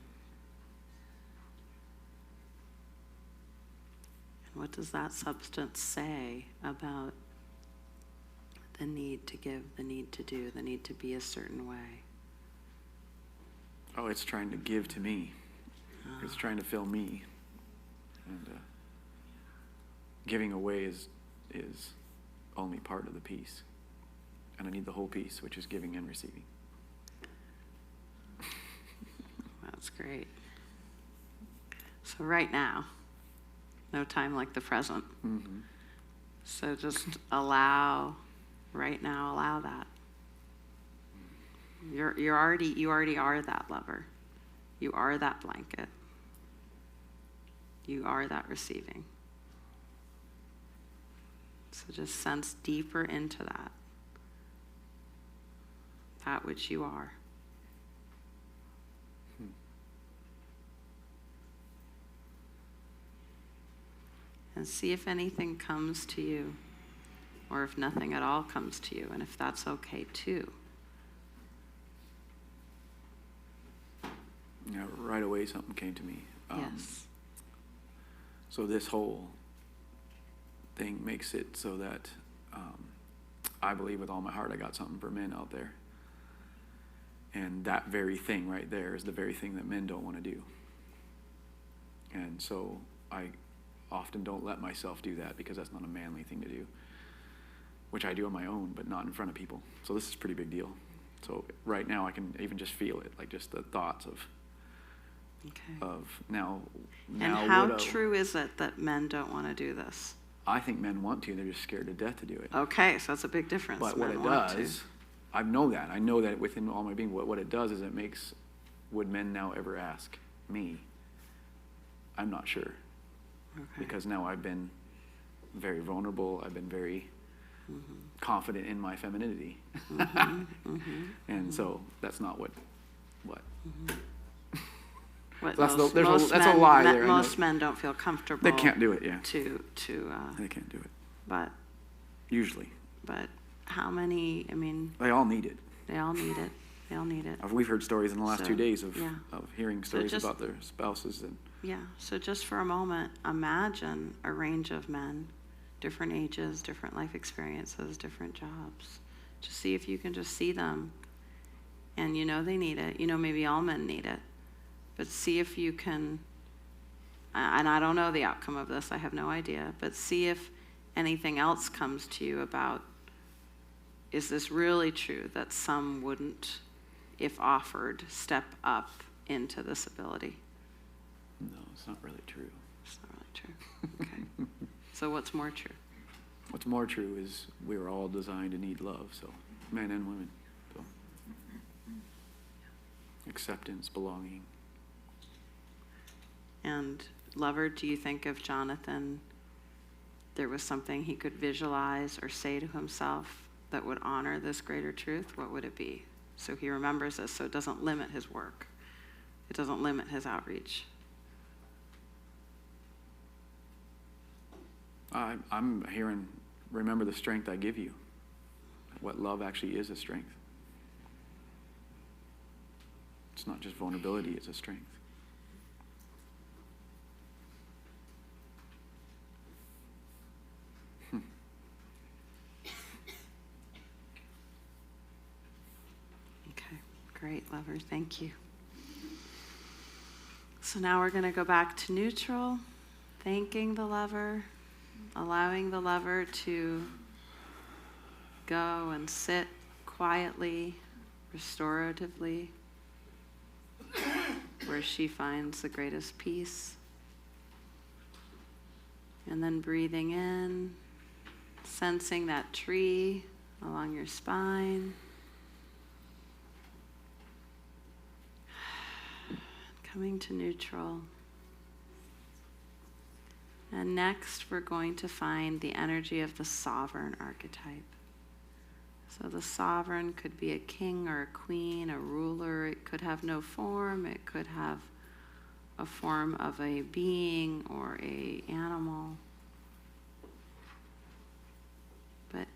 what does that substance say about the need to give, the need to do, the need to be a certain way? Oh, it's trying to give to me. It's trying to fill me. And giving away is only part of the piece. And I need the whole piece, which is giving and receiving. That's great. So right now, no time like the present. Mm-hmm. So just allow that. You already are that lover. You are that blanket. You are that receiving. So just sense deeper into that which you are. And see if anything comes to you, or if nothing at all comes to you, and if that's okay too. Yeah, right away something came to me. Yes. So this whole thing makes it so that I believe with all my heart I got something for men out there. And that very thing right there is the very thing that men don't want to do. And so I often don't let myself do that because that's not a manly thing to do, which I do on my own, but not in front of people. So this is a pretty big deal. So right now I can even just feel it, like just the thoughts of now. And how true is it that men don't want to do this? I think men want to. They're just scared to death to do it. Okay, so that's a big difference. But what it does, I know that within all my being, what it does is it makes, would men now ever ask me? I'm not sure. Okay. Because now I've been very vulnerable. I've been very confident in my femininity. And so that's not what. What So that's a lie there. Most men don't feel comfortable. They can't do it, yeah. They can't do it. But usually. But how many? I mean. They all need it. They all need it. They all need it. We've heard stories in the last 2 days of hearing stories just, about their spouses and. Yeah. So just for a moment, imagine a range of men, different ages, different life experiences, different jobs. Just see if you can just see them, and they need it. Maybe all men need it. But see if you can, and I don't know the outcome of this, I have no idea, but see if anything else comes to you about, is this really true that some wouldn't, if offered, step up into this ability? No, it's not really true. It's not really true. Okay. So what's more true? What's more true is we are all designed to need love, so men and women. So acceptance, belonging. And lover, do you think if Jonathan, there was something he could visualize or say to himself that would honor this greater truth, what would it be? So he remembers this, so it doesn't limit his work. It doesn't limit his outreach. I'm hearing, remember the strength I give you. What love actually is a strength. It's not just vulnerability, it's a strength. Great, lover, thank you. So now we're going to go back to neutral, thanking the lover, allowing the lover to go and sit quietly restoratively, where she finds the greatest peace. And then breathing in, sensing that tree along your spine. Coming to neutral. And next, we're going to find the energy of the sovereign archetype. So the sovereign could be a king or a queen, a ruler. It could have no form. It could have a form of a being or a animal. But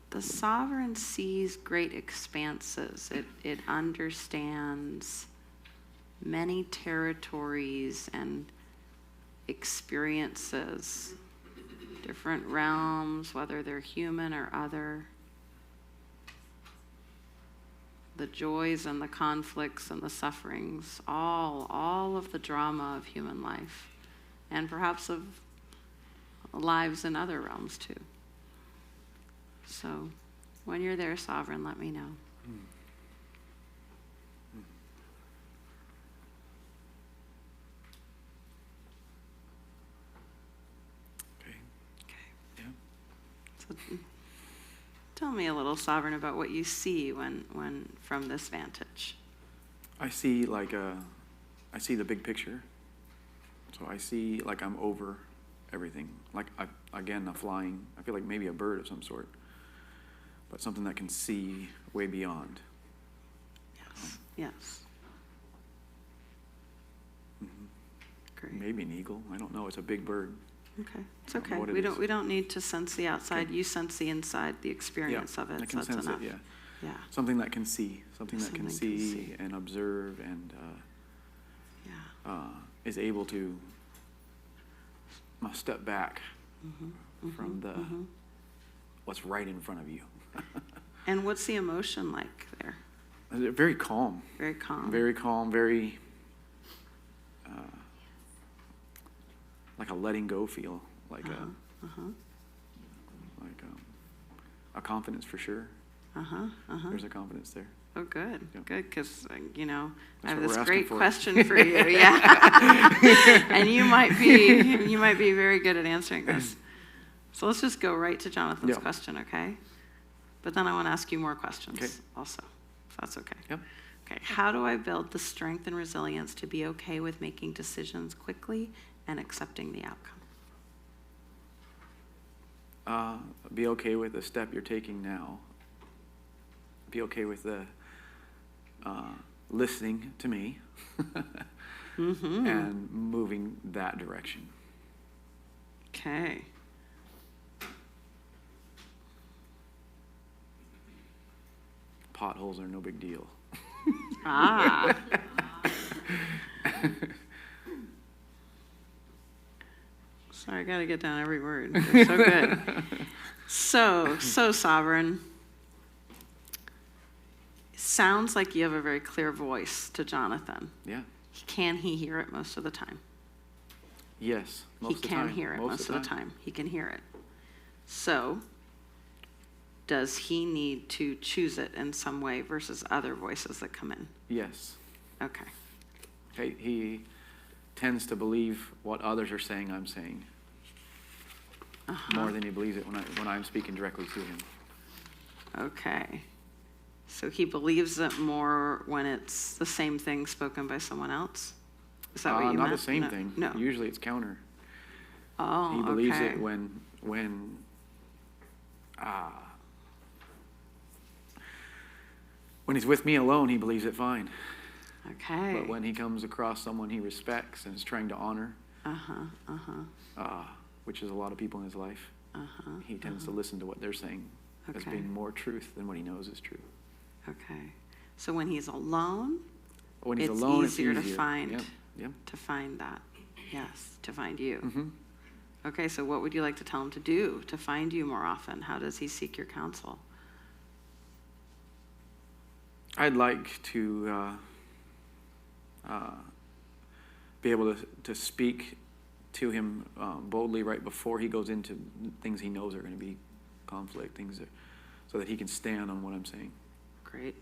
the sovereign sees great expanses. It understands many territories and experiences, different realms, whether they're human or other. The joys and the conflicts and the sufferings, all of the drama of human life, and perhaps of lives in other realms too. So when you're there, sovereign, let me know. Okay. Yeah. So tell me a little, sovereign, about what you see when from this vantage. I see I see the big picture. So I see like I'm over everything. Like a flying, I feel like maybe a bird of some sort, but something that can see way beyond. Yes. Yes. Mm-hmm. Great. Maybe an eagle. I don't know. It's a big bird. Okay, it's okay. What it We don't need to sense the outside. Okay. You sense the inside, the experience of it. I can So that's sense enough. it. Yeah. Yeah. Something that can see. Something that can Something can see see. and observe and Yeah. is able to step back from the what's right in front of you. And what's the emotion like there? Very calm. Very calm. Very calm. Very like a letting go feel, like a confidence for sure. There's a confidence there. Oh, good, Yep. good, because I That's have what this we're great asking for. question for you. Yeah, and you might be very good at answering this. So let's just go right to Jonathan's Yeah. question, okay? But then I want to ask you more questions Okay. also, if that's okay. Yep. Okay, how do I build the strength and resilience to be okay with making decisions quickly and accepting the outcome? Be okay with the step you're taking now. Be okay with the listening to me and moving that direction. Okay. Potholes are no big deal. Ah. Sorry, I got to get down every word. They're so good. So sovereign. Sounds like you have a very clear voice to Jonathan. Yeah. Can he hear it most of the time? Yes. Most of the He can time. hear it most of the time. He can hear it. So, does he need to choose it in some way versus other voices that come in? Yes. Okay. He tends to believe what others are saying I'm saying more than he believes it when I'm speaking directly to him. Okay. So he believes it more when it's the same thing spoken by someone else? Is that what you meant? Not the same thing. No. Usually it's counter. Oh, He believes okay. it when he's with me alone, he believes it fine. Okay. But when he comes across someone he respects and is trying to honor, which is a lot of people in his life, he tends to listen to what they're saying as Okay. being more truth than what he knows is true. Okay. So when he's alone, When he's it's alone, easier it's to easier. find Yep. to find that. Yes, to find you. Mm-hmm. Okay, so what would you like to tell him to do to find you more often? How does he seek your counsel? I'd like to be able to speak to him boldly right before he goes into things he knows are going to be conflict, so that he can stand on what I'm saying. Great.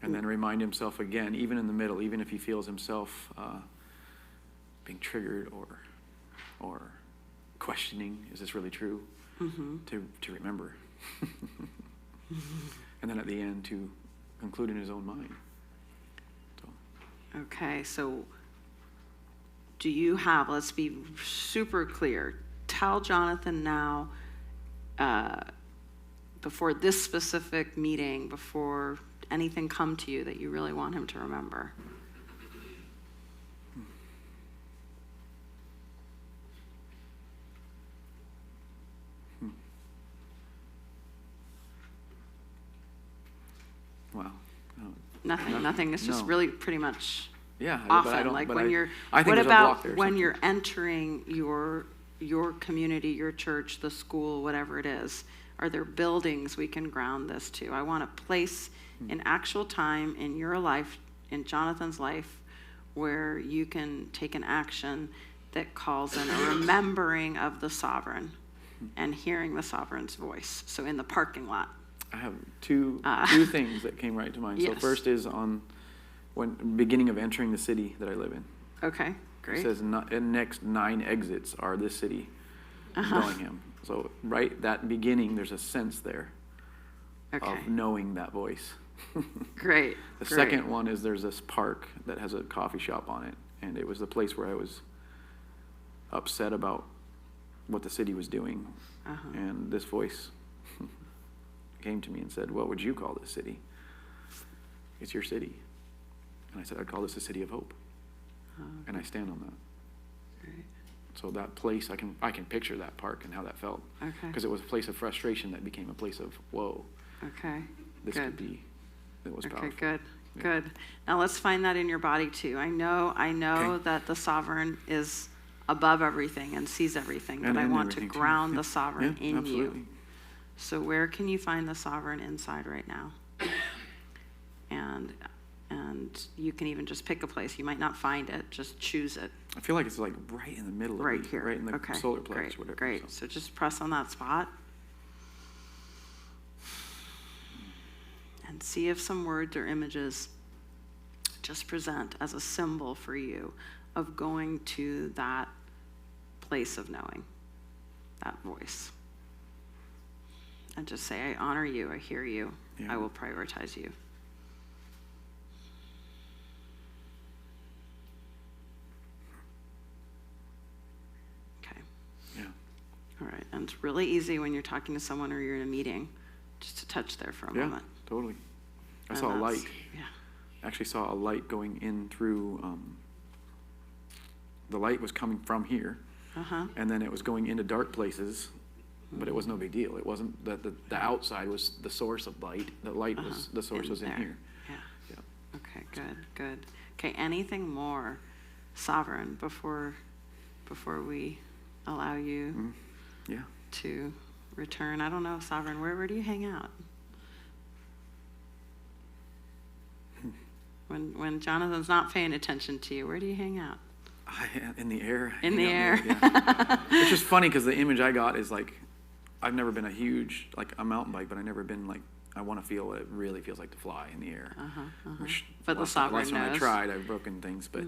And then remind himself again, even in the middle, even if he feels himself being triggered or questioning, is this really true? To remember. And then at the end to conclude in his own mind. So. Okay, so do you have, let's be super clear, tell Jonathan now, before this specific meeting, before anything come to you that you really want him to remember. Wow. Nothing. It's just really pretty much but often. Like when you're, what about when you're entering your community, your church, the school, whatever it is? Are there buildings we can ground this to? I want a place in actual time in your life, in Jonathan's life, where you can take an action that calls in a remembering of the sovereign and hearing the sovereign's voice. So in the parking lot. I have two things that came right to mind. Yes. So first is on beginning of entering the city that I live in. Okay, great. It says next 9 exits are this city, Bellingham. So right that beginning, there's a sense there of knowing that voice. Great. The second one is there's this park that has a coffee shop on it, and it was the place where I was upset about what the city was doing, and this voice came to me and said, "What would you call this city?" It's your city. And I said, "I'd call this a city of hope." And I stand on that. Great. So that place, I can picture that park and how that felt. Okay. Because it was a place of frustration that became a place of, whoa. Okay. This good. could be, it was powerful. Okay, good. Yeah. Good. Now let's find that in your body too. I know that the sovereign is above everything and sees everything, but I want to ground the sovereign in absolutely. you. So where can you find the sovereign inside right now? And you can even just pick a place. You might not find it, just choose it. I feel like it's like right in the middle of Right me, here. right in the solar plex, Great, whatever. great. So just press on that spot. And see if some words or images just present as a symbol for you of going to that place of knowing, that voice. And just say, I honor you, I hear you, I will prioritize you. Okay. Yeah. All right, and it's really easy when you're talking to someone or you're in a meeting, just to touch there for a moment. Totally. I And saw a light. Yeah. I actually saw a light going in through, the light was coming from here, and then it was going into dark places, but it was no big deal. It wasn't that the outside was the source of light. The light was, the source was in here. Yeah. Okay, good. Okay, anything more sovereign before we allow you to return? I don't know, sovereign, where do you hang out? When Jonathan's not paying attention to you, where do you hang out? In the air. In the air. It's just funny because the image I got is like, I've never been a mountain bike, but I've never been like, I want to feel what it really feels like to fly in the air. Which But the sovereign last time knows. I tried, I've broken things, but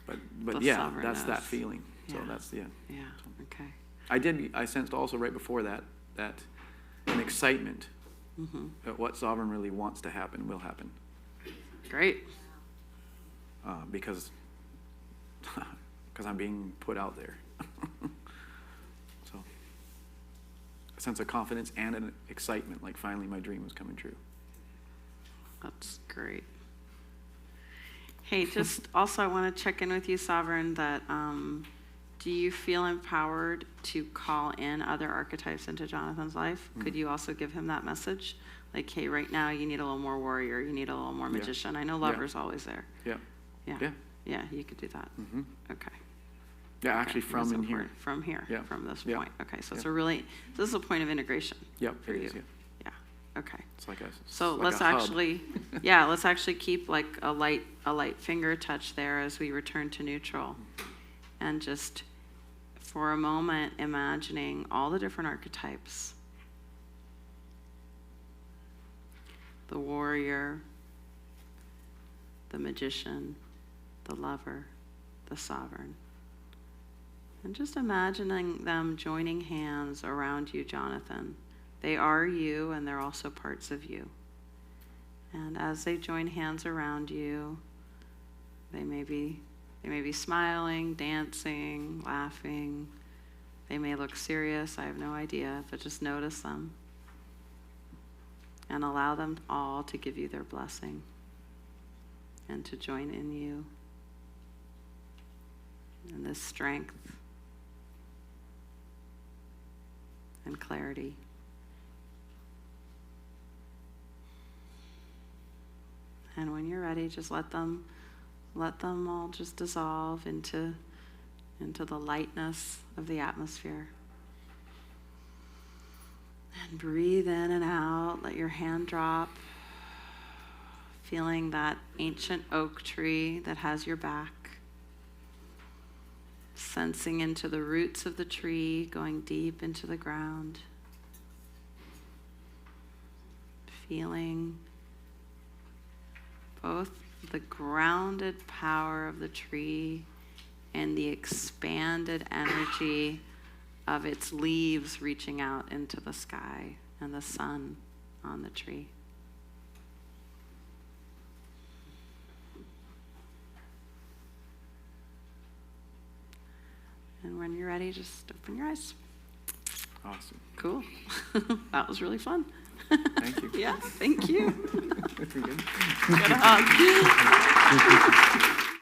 The yeah, sovereign that's knows. that feeling. So that's, Yeah, okay. I sensed also right before that an excitement that what sovereign really wants to happen will happen. Great. Because I'm being put out there. So a sense of confidence and an excitement, like finally my dream was coming true. That's great. Hey, just also I want to check in with you, Sovereign, that do you feel empowered to call in other archetypes into Jonathan's life? Could you also give him that message? Like, hey, right now you need a little more warrior, you need a little more magician. I know lover's always there. Yeah, you could do that. Okay. Yeah, actually from in here. From here, from this Yeah. point. Okay, so it's this is a point of integration for it you. is, Yeah, okay. It's like So like let's a hub. actually, let's actually keep like a light finger touch there as we return to neutral. And just for a moment, imagining all the different archetypes. The warrior, the magician, the lover, the sovereign. And just imagining them joining hands around you, Jonathan. They are you, and they're also parts of you. And as they join hands around you, they may be smiling, dancing, laughing. They may look serious, I have no idea, but just notice them. And allow them all to give you their blessing and to join in you in this strength and clarity. And when you're ready, just let them all just dissolve into the lightness of the atmosphere. And breathe in and out, let your hand drop, feeling that ancient oak tree that has your back. Sensing into the roots of the tree, going deep into the ground. Feeling both the grounded power of the tree and the expanded energy of its leaves reaching out into the sky and the sun on the tree. And when you're ready, just open your eyes. Awesome. Cool. That was really fun. Thank you. Yeah, thank you. Pretty good. Got a hug.